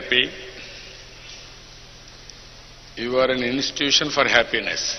happy. You are an institution for happiness.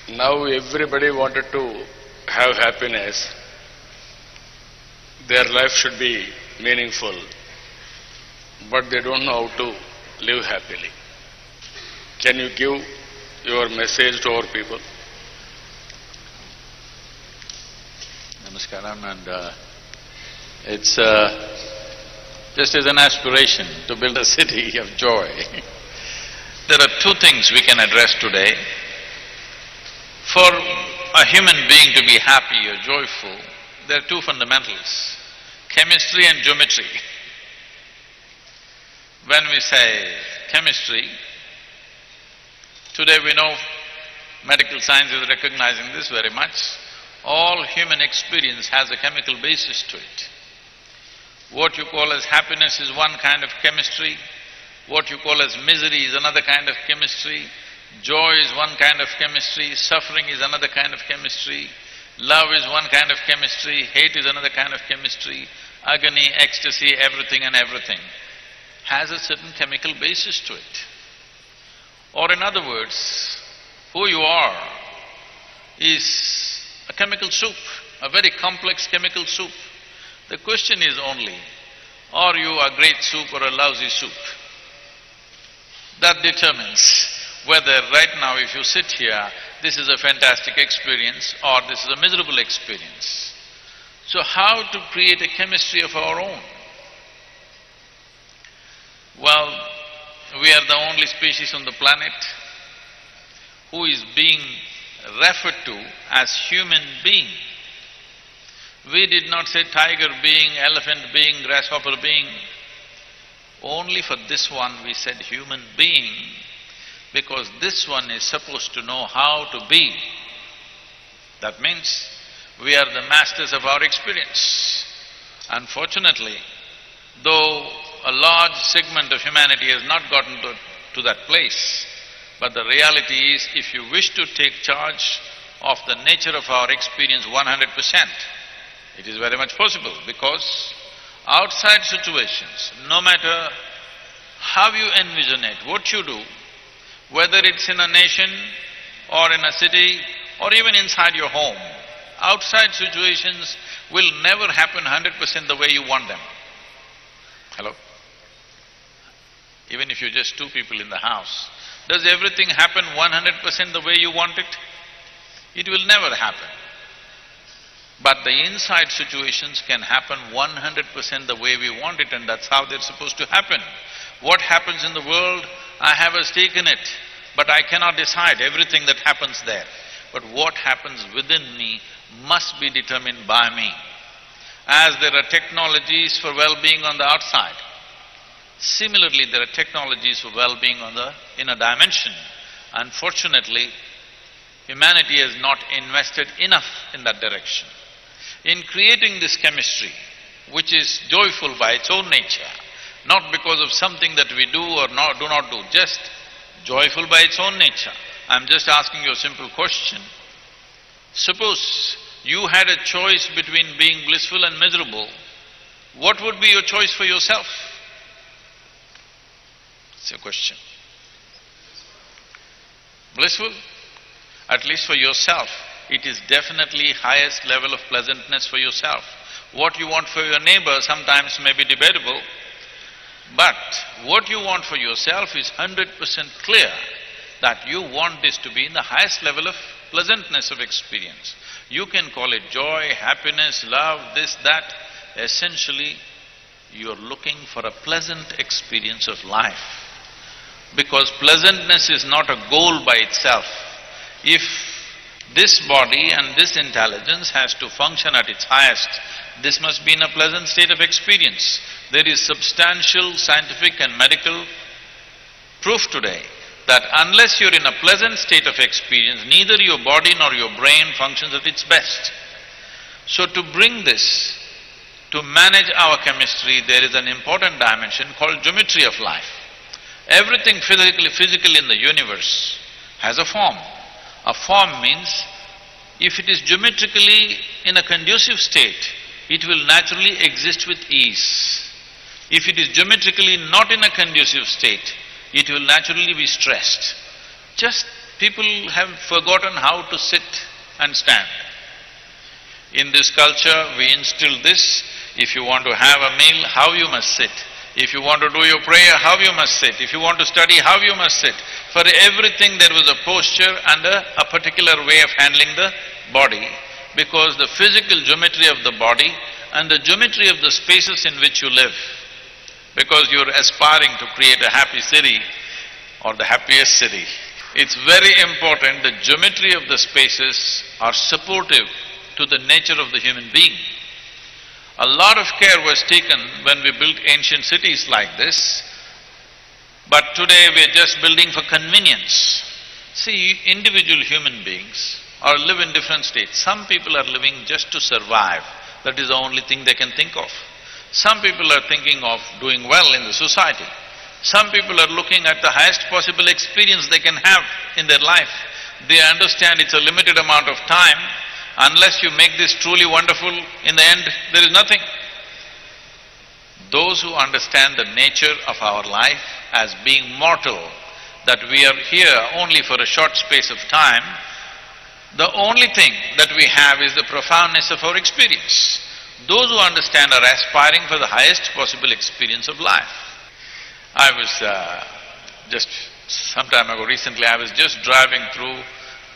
Now everybody wanted to have happiness. Their life should be meaningful, but they don't know how to live happily. Can you give your message to our people? Namaskaram, and it's just as an aspiration to build a city of joy. There are two things we can address today. For a human being to be happy or joyful, there are two fundamentals: chemistry and geometry. When we say chemistry, today we know medical science is recognizing this very much. All human experience has a chemical basis to it. What you call as happiness is one kind of chemistry, what you call as misery is another kind of chemistry, joy is one kind of chemistry, suffering is another kind of chemistry, love is one kind of chemistry, hate is another kind of chemistry, agony, ecstasy, everything and everything has a certain chemical basis to it. Or in other words, who you are is a chemical soup, a very complex chemical soup. The question is only, are you a great soup or a lousy soup? That determines whether right now if you sit here, this is a fantastic experience or this is a miserable experience. So how to create a chemistry of our own? Well, we are the only species on the planet who is being referred to as human being. We did not say tiger being, elephant being, grasshopper being. Only for this one we said human being, because this one is supposed to know how to be. That means we are the masters of our experience. Unfortunately, though a large segment of humanity has not gotten to that place, but the reality is, if you wish to take charge of the nature of our experience 100%, it is very much possible, because outside situations, no matter how you envision it, what you do, whether it's in a nation or in a city or even inside your home, outside situations will never happen 100% the way you want them. Hello? Even if you're just two people in the house, does everything happen 100% the way you want it? It will never happen. But the inside situations can happen 100% the way we want it, and that's how they're supposed to happen. What happens in the world, I have a stake in it, but I cannot decide everything that happens there. But what happens within me must be determined by me. As there are technologies for well-being on the outside, similarly there are technologies for well-being on the inner dimension. Unfortunately, humanity has not invested enough in that direction. In creating this chemistry, which is joyful by its own nature, not because of something that we do or do not do, just joyful by its own nature. I'm just asking you a simple question. Suppose you had a choice between being blissful and miserable, what would be your choice for yourself? It's a question. Blissful? At least for yourself, it is definitely highest level of pleasantness for yourself. What you want for your neighbor sometimes may be debatable, but what you want for yourself is 100% clear that you want this to be in the highest level of pleasantness of experience. You can call it joy, happiness, love, this, that. Essentially, you're looking for a pleasant experience of life. Because pleasantness is not a goal by itself. If this body and this intelligence has to function at its highest, this must be in a pleasant state of experience. There is substantial scientific and medical proof today that unless you're in a pleasant state of experience, neither your body nor your brain functions at its best. So to bring this, to manage our chemistry, there is an important dimension called geometry of life. Everything physical in the universe has a form. A form means, if it is geometrically in a conducive state, it will naturally exist with ease. If it is geometrically not in a conducive state, it will naturally be stressed. Just people have forgotten how to sit and stand. In this culture, we instill this: if you want to have a meal, how you must sit. If you want to do your prayer, how you must sit. If you want to study, how you must sit. For everything there was a posture and a particular way of handling the body, because the physical geometry of the body and the geometry of the spaces in which you live, because you're aspiring to create a happy city or the happiest city. It's very important the geometry of the spaces are supportive to the nature of the human being. A lot of care was taken when we built ancient cities like this, but today we're just building for convenience. See, individual human beings live in different states. Some people are living just to survive, that is the only thing they can think of. Some people are thinking of doing well in the society. Some people are looking at the highest possible experience they can have in their life. They understand it's a limited amount of time. Unless you make this truly wonderful, in the end, there is nothing. Those who understand the nature of our life as being mortal, that we are here only for a short space of time, the only thing that we have is the profoundness of our experience. Those who understand are aspiring for the highest possible experience of life. I was just some time ago, recently, I was just driving through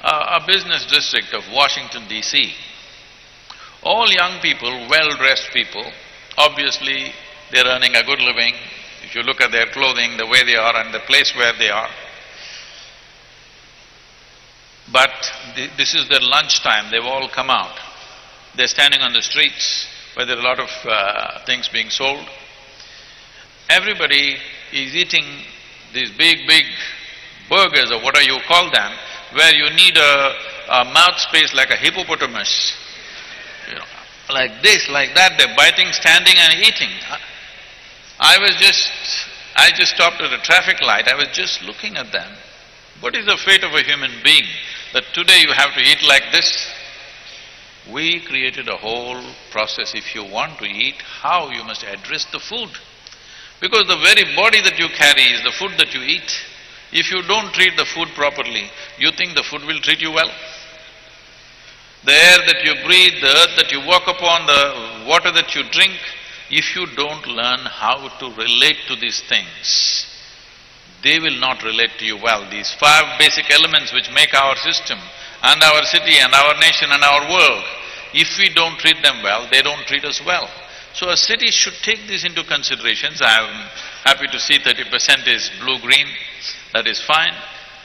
a business district of Washington, D.C. All young people, well-dressed people, obviously they're earning a good living. If you look at their clothing, the way they are and the place where they are. But this is their lunchtime, they've all come out. They're standing on the streets where there are a lot of things being sold. Everybody is eating these big burgers, or whatever you call them, where you need a mouth space like a hippopotamus. You know, like this, like that, they're biting, standing and eating. I just stopped at a traffic light, I was just looking at them. What is the fate of a human being that today you have to eat like this? We created a whole process. If you want to eat, how you must address the food. Because the very body that you carry is the food that you eat. If you don't treat the food properly, you think the food will treat you well? The air that you breathe, the earth that you walk upon, the water that you drink, if you don't learn how to relate to these things, they will not relate to you well. These 5 basic elements which make our system and our city and our nation and our world, if we don't treat them well, they don't treat us well. So a city should take this into considerations. I am happy to see 30% is blue-green, that is fine,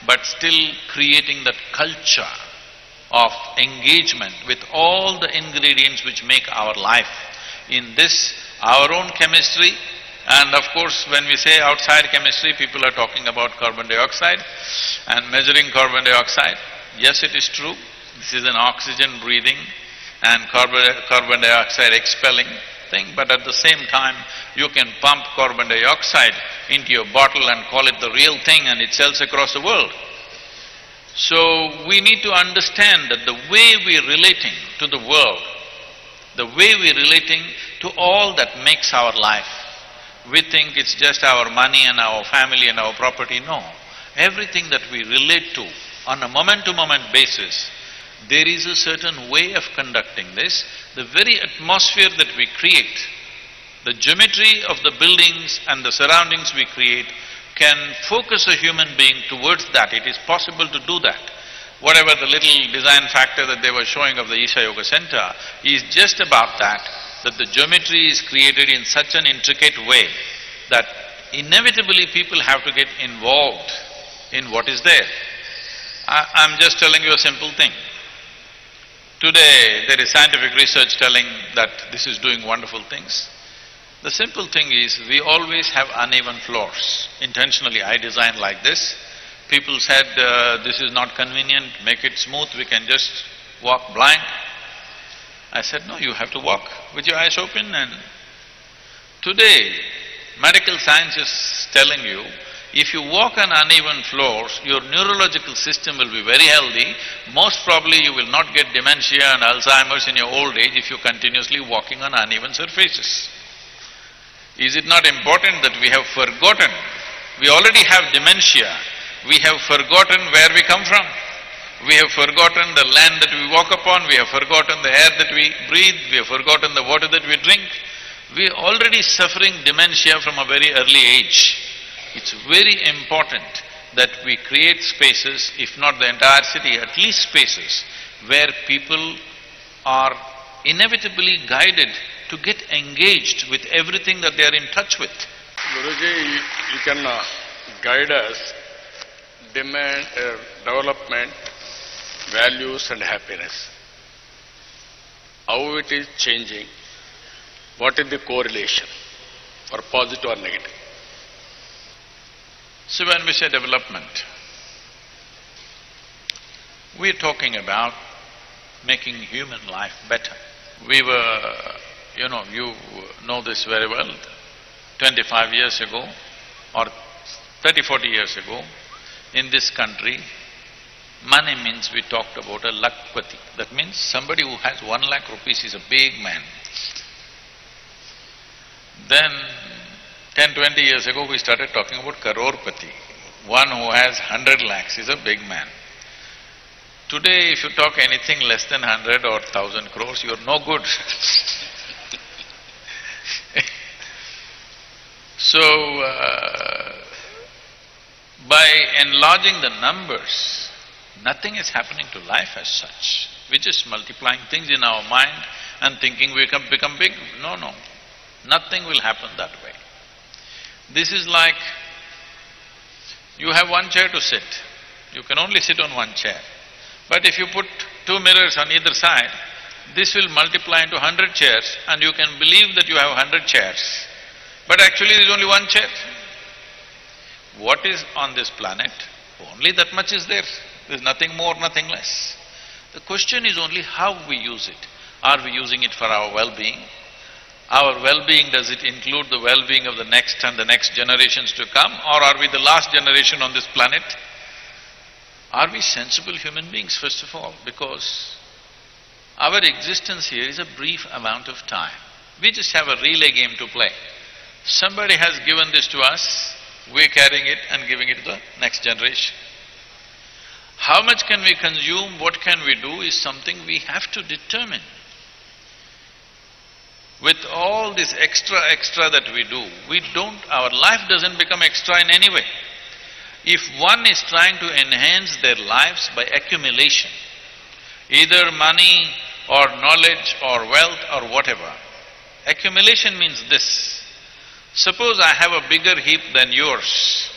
but still creating that culture of engagement with all the ingredients which make our life. In this, our own chemistry, and of course when we say outside chemistry, people are talking about carbon dioxide and measuring carbon dioxide. Yes, it is true, this is an oxygen breathing and carbon dioxide expelling thing, but at the same time, you can pump carbon dioxide into your bottle and call it the real thing and it sells across the world. So, we need to understand that the way we're relating to the world, the way we're relating to all that makes our life, we think it's just our money and our family and our property. No. Everything that we relate to on a moment-to-moment basis, there is a certain way of conducting this. The very atmosphere that we create, the geometry of the buildings and the surroundings we create can focus a human being towards that. It is possible to do that. Whatever the little design factor that they were showing of the Isha Yoga Center is just about that the geometry is created in such an intricate way that inevitably people have to get involved in what is there. I'm just telling you a simple thing. Today, there is scientific research telling that this is doing wonderful things. The simple thing is, we always have uneven floors. Intentionally, I designed like this. People said, this is not convenient, make it smooth, we can just walk blind. I said, no, you have to walk with your eyes open. And today, medical science is telling you, If you walk on uneven floors, your neurological system will be very healthy. Most probably you will not get dementia and Alzheimer's in your old age if you're continuously walking on uneven surfaces. Is it not important that we have forgotten? We already have dementia. We have forgotten where we come from. We have forgotten the land that we walk upon. We have forgotten the air that we breathe. We have forgotten the water that we drink. We are already suffering dementia from a very early age. It's very important that we create spaces, if not the entire city, at least spaces where people are inevitably guided to get engaged with everything that they are in touch with. Guruji, you can guide us, development, values and happiness. How it is changing, what is the correlation, or positive or negative? So when we say development, we're talking about making human life better. We were, you know this very well, 25 years ago or 30–40 years ago, in this country, money means we talked about a lakpati. That means somebody who has 1 lakh rupees is a big man. Then 10–20 years ago, we started talking about crorepati. One who has 100 lakhs is a big man. Today, if you talk anything less than 100 or 1,000 crores, you're no good. So, by enlarging the numbers, nothing is happening to life as such. We're just multiplying things in our mind and thinking we can become big. No, no. Nothing will happen that way. This is like, you have 1 chair to sit. You can only sit on 1 chair. But if you put 2 mirrors on either side, this will multiply into 100 chairs and you can believe that you have 100 chairs. But actually there is only 1 chair. What is on this planet? Only that much is there. There's nothing more, nothing less. The question is only how we use it. Are we using it for our well-being? Our well-being, does it include the well-being of the next and the next generations to come, or are we the last generation on this planet? Are we sensible human beings, first of all? Because our existence here is a brief amount of time. We just have a relay game to play. Somebody has given this to us, we're carrying it and giving it to the next generation. How much can we consume, what can we do is something we have to determine. With all this extra that we do, our life doesn't become extra in any way. If one is trying to enhance their lives by accumulation, either money or knowledge or wealth or whatever, accumulation means this. Suppose I have a bigger heap than yours,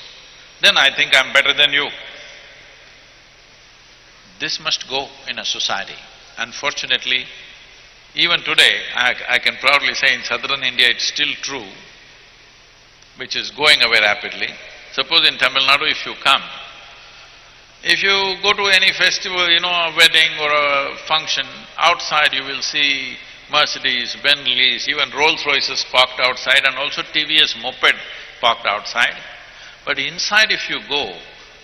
then I think I'm better than you. This must go in a society. Unfortunately, even today, I can proudly say in southern India it's still true, which is going away rapidly. Suppose in Tamil Nadu if you come, if you go to any festival, a wedding or a function, outside you will see Mercedes, Bentleys, even Rolls-Royces parked outside and also TVS moped parked outside. But inside if you go,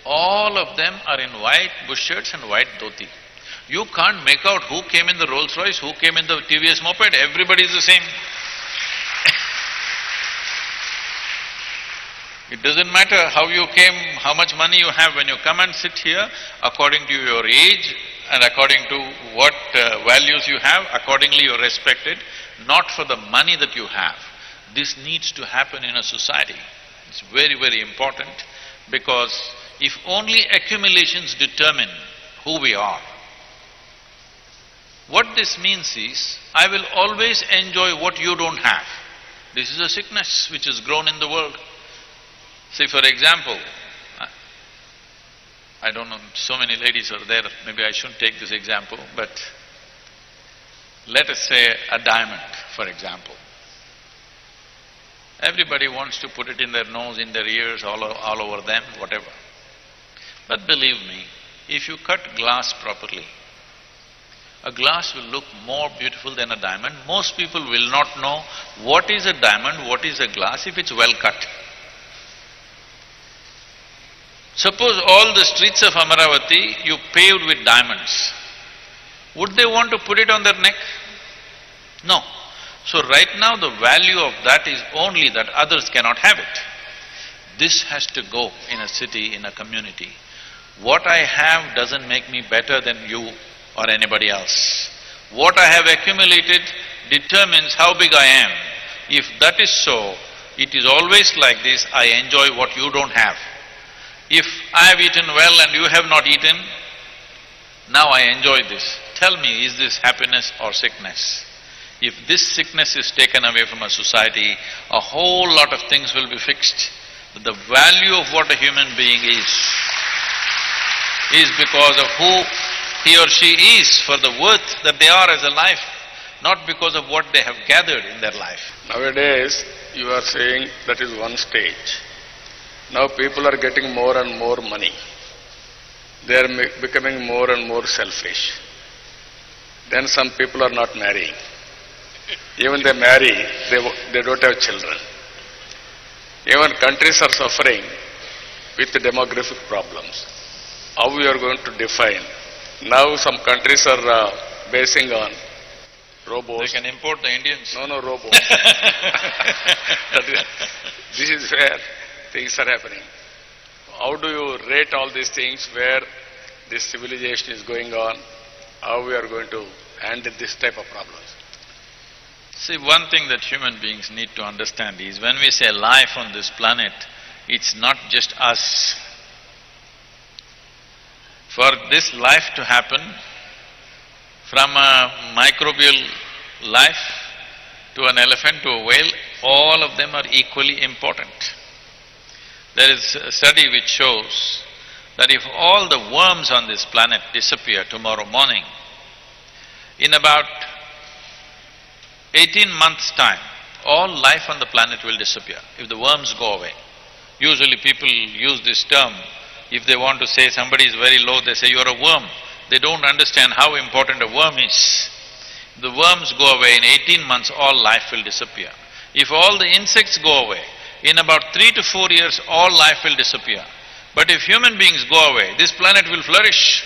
all of them are in white bush shirts and white dhoti. You can't make out who came in the Rolls-Royce, who came in the TVS moped, everybody is the same. It doesn't matter how you came, how much money you have, when you come and sit here, according to your age and according to what values you have, accordingly you're respected, not for the money that you have. This needs to happen in a society. It's very, very important, because if only accumulations determine who we are, what this means is, I will always enjoy what you don't have. This is a sickness which has grown in the world. See, for example, I don't know, so many ladies are there, maybe I shouldn't take this example, but let us say a diamond, for example. Everybody wants to put it in their nose, in their ears, all over them, whatever. But believe me, if you cut glass properly, a glass will look more beautiful than a diamond. Most people will not know what is a diamond, what is a glass if it's well cut. Suppose all the streets of Amaravati you paved with diamonds, would they want to put it on their neck? No. So right now the value of that is only that others cannot have it. This has to go in a city, in a community. What I have doesn't make me better than you or anybody else. What I have accumulated determines how big I am. If that is so, it is always like this, I enjoy what you don't have. If I have eaten well and you have not eaten, now I enjoy this. Tell me, is this happiness or sickness? If this sickness is taken away from a society, a whole lot of things will be fixed. The value of what a human being is because of who he or she is, for the worth that they are as a life, not because of what they have gathered in their life. Nowadays, you are saying that is one stage. Now people are getting more and more money. They are becoming more and more selfish. Then some people are not marrying. Even they marry, they don't have children. Even countries are suffering with the demographic problems. How we are going to define? Now some countries are basing on robots. They can import the Indians. No, robots. This is where things are happening. How do you rate all these things where this civilization is going on? How we are going to handle this type of problems? See, one thing that human beings need to understand is, when we say life on this planet, it's not just us. For this life to happen, from a microbial life to an elephant to a whale, all of them are equally important. There is a study which shows that if all the worms on this planet disappear tomorrow morning, in about 18 months' time, all life on the planet will disappear if the worms go away. Usually people use this term, if they want to say somebody is very low, they say, you're a worm. They don't understand how important a worm is. If the worms go away, in 18 months all life will disappear. If all the insects go away, in about 3 to 4 years all life will disappear. But if human beings go away, this planet will flourish.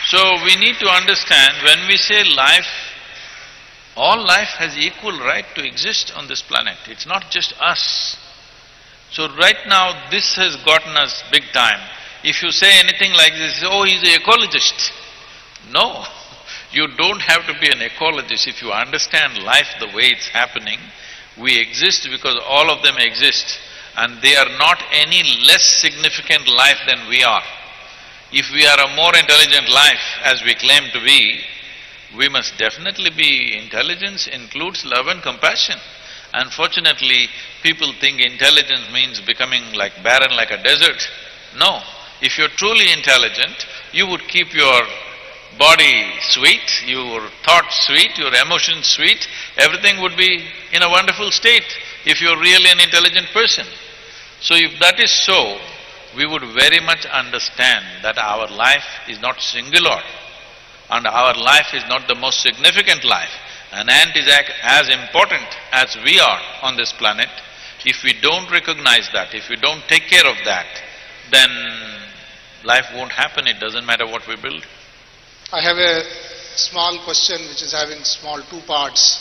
So we need to understand, when we say life, all life has equal right to exist on this planet, it's not just us. So right now this has gotten us big time. If you say anything like this, oh, he's an ecologist. No, you don't have to be an ecologist if you understand life the way it's happening. We exist because all of them exist, and they are not any less significant life than we are. If we are a more intelligent life, as we claim to be, we must definitely be… Intelligence includes love and compassion. Unfortunately, people think intelligence means becoming like barren like a desert. No, if you're truly intelligent, you would keep your body sweet, your thoughts sweet, your emotions sweet, everything would be in a wonderful state if you're really an intelligent person. So if that is so, we would very much understand that our life is not singular and our life is not the most significant life. An ant is as important as we are on this planet. If we don't recognize that, if we don't take care of that, then life won't happen, it doesn't matter what we build. I have a small question which is having small two parts.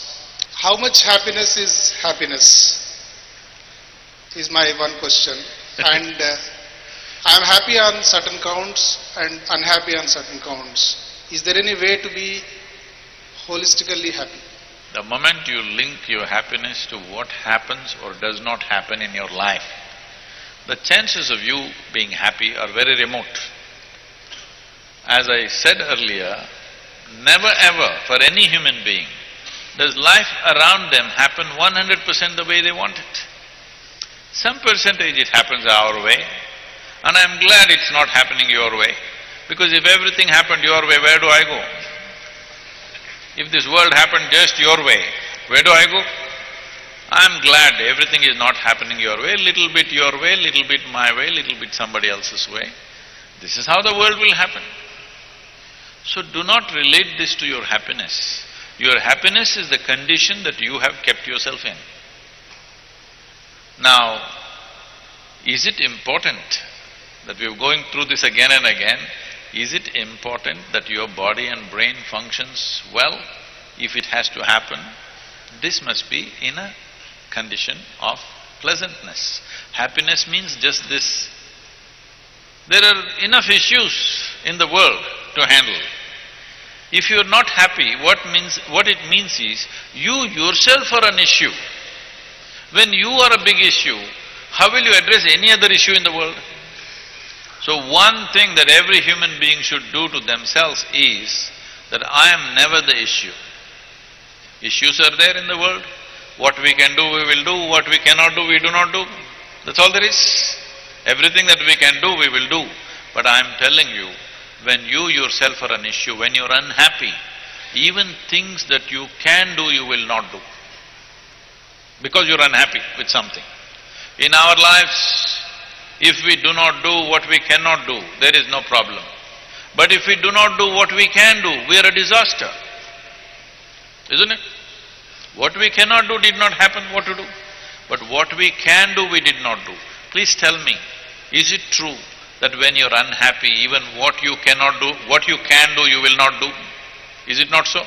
How much happiness is happiness? Is my one question. And I am happy on certain counts and unhappy on certain counts. Is there any way to be holistically happy? The moment you link your happiness to what happens or does not happen in your life, the chances of you being happy are very remote. As I said earlier, never ever for any human being does life around them happen 100% the way they want it. Some percentage it happens our way, and I'm glad it's not happening your way, because if everything happened your way, where do I go? If this world happened just your way, where do I go? I'm glad everything is not happening your way, little bit your way, little bit my way, little bit somebody else's way. This is how the world will happen. So do not relate this to your happiness. Your happiness is the condition that you have kept yourself in. Now, Is it important that we are going through this again and again? Is it important that your body and brain functions well? If it has to happen, this must be in a condition of pleasantness. Happiness means just this. There are enough issues in the world to handle. If you are not happy, what it means is, you yourself are an issue. When you are a big issue, how will you address any other issue in the world? So one thing that every human being should do to themselves is that I am never the issue. Issues are there in the world. What we can do, we will do. What we cannot do, we do not do. That's all there is. Everything that we can do, we will do. But I am telling you, when you yourself are an issue, when you're unhappy, even things that you can do, you will not do. Because you're unhappy with something. In our lives, if we do not do what we cannot do, there is no problem. But if we do not do what we can do, we are a disaster. Isn't it? What we cannot do did not happen, what to do? But what we can do, we did not do. Please tell me, is it true that when you're unhappy, even what you cannot do, what you can do, you will not do? Is it not so?